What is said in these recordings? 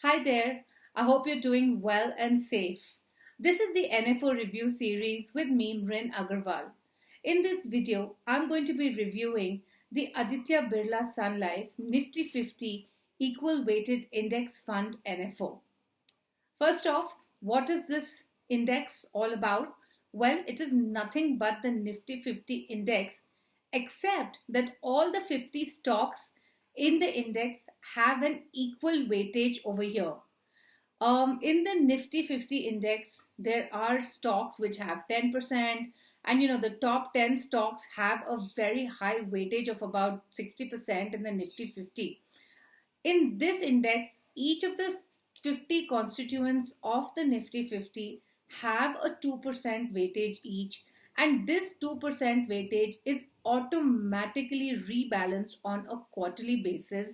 Hi there. I hope you're doing well and safe. This is the NFO review series with me, Mrin Agarwal. In this video, I'm going to be reviewing the Aditya Birla Sunlife Nifty 50 Equal Weighted Index Fund NFO. First off, what is this index all about? Well, it is nothing but the Nifty 50 index, except that all the 50 stocks in the index have an equal weightage over here. In the Nifty 50 index, there are stocks which have 10%, and the top 10 stocks have a very high weightage of about 60% in the Nifty 50. In this index, each of the 50 constituents of the Nifty 50 have a 2% weightage each, and this 2% weightage is automatically rebalanced on a quarterly basis.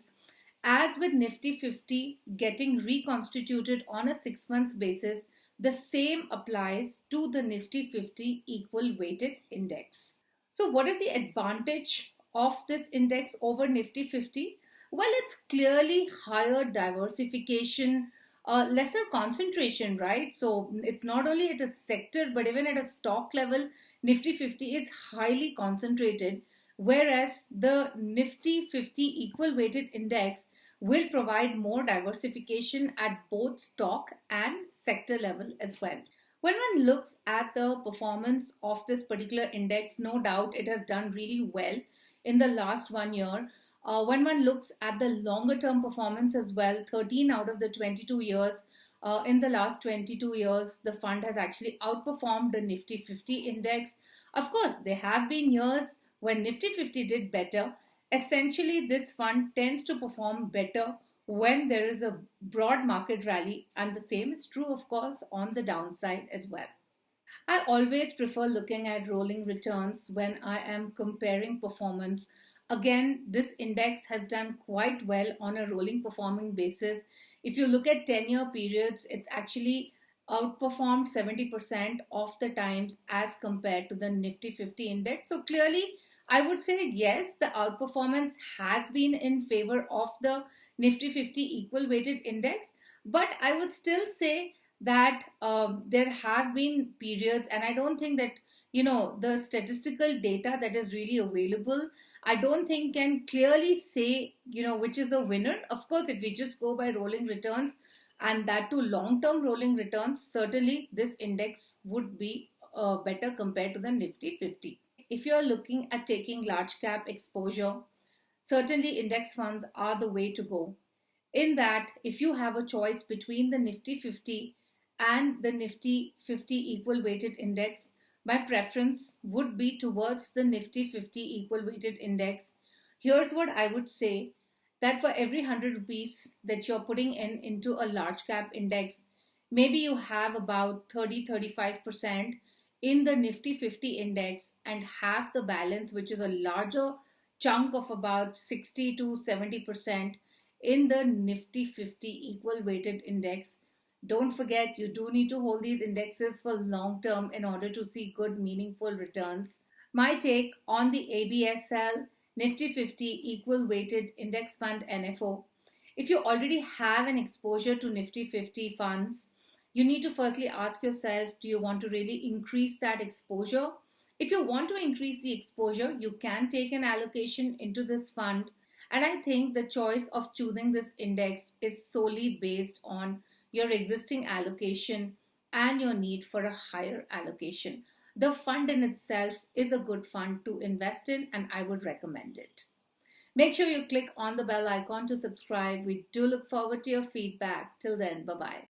As with Nifty 50 getting reconstituted on a 6 month basis, the same applies to the Nifty 50 equal weighted index. So, what is the advantage of this index over Nifty 50? Well, it's clearly higher diversification, lesser concentration, right? So it's not only at a sector, but even at a stock level, Nifty 50 is highly concentrated, whereas the Nifty 50 equal weighted index will provide more diversification at both stock and sector level as well. When one looks at the performance of this particular index, no doubt it has done really well in the last 1 year. When one looks at the longer term performance as well, 13 out of the 22 years, in the last 22 years, the fund has actually outperformed the Nifty 50 index. Of course, there have been years when Nifty 50 did better. Essentially, this fund tends to perform better when there is a broad market rally, and the same is true, of course, on the downside as well. I always prefer looking at rolling returns when I am comparing performance. Again, this index has done quite well on a rolling performing basis. If you look at 10-year periods, it's actually outperformed 70% of the times as compared to the Nifty 50 index. So clearly, I would say yes, the outperformance has been in favor of the Nifty 50 equal weighted index, but I would still say that there have been periods, and I don't think that the statistical data that is really available, I don't think can clearly say which is a winner. Of course, if we just go by rolling returns, and that to long-term rolling returns, certainly this index would be better compared to the Nifty 50. If you're looking at taking large cap exposure, certainly index funds are the way to go. In that, if you have a choice between the Nifty 50 and the Nifty 50 equal weighted index, my preference would be towards the Nifty 50 equal weighted index. Here's what I would say, that for every 100 rupees that you're putting into a large cap index, maybe you have about 30-35% in the Nifty 50 index, and half the balance, which is a larger chunk of about 60 to 70% in the Nifty 50 equal weighted index. Don't forget, you do need to hold these indexes for long term in order to see good, meaningful returns. My take on the ABSL Nifty 50 Equal Weighted Index Fund NFO. If you already have an exposure to Nifty 50 funds, you need to firstly ask yourself, do you want to really increase that exposure? If you want to increase the exposure, you can take an allocation into this fund. And I think the choice of choosing this index is solely based on your existing allocation and your need for a higher allocation. The fund in itself is a good fund to invest in, and I would recommend it. Make sure you click on the bell icon to subscribe. We do look forward to your feedback. Till then, bye-bye.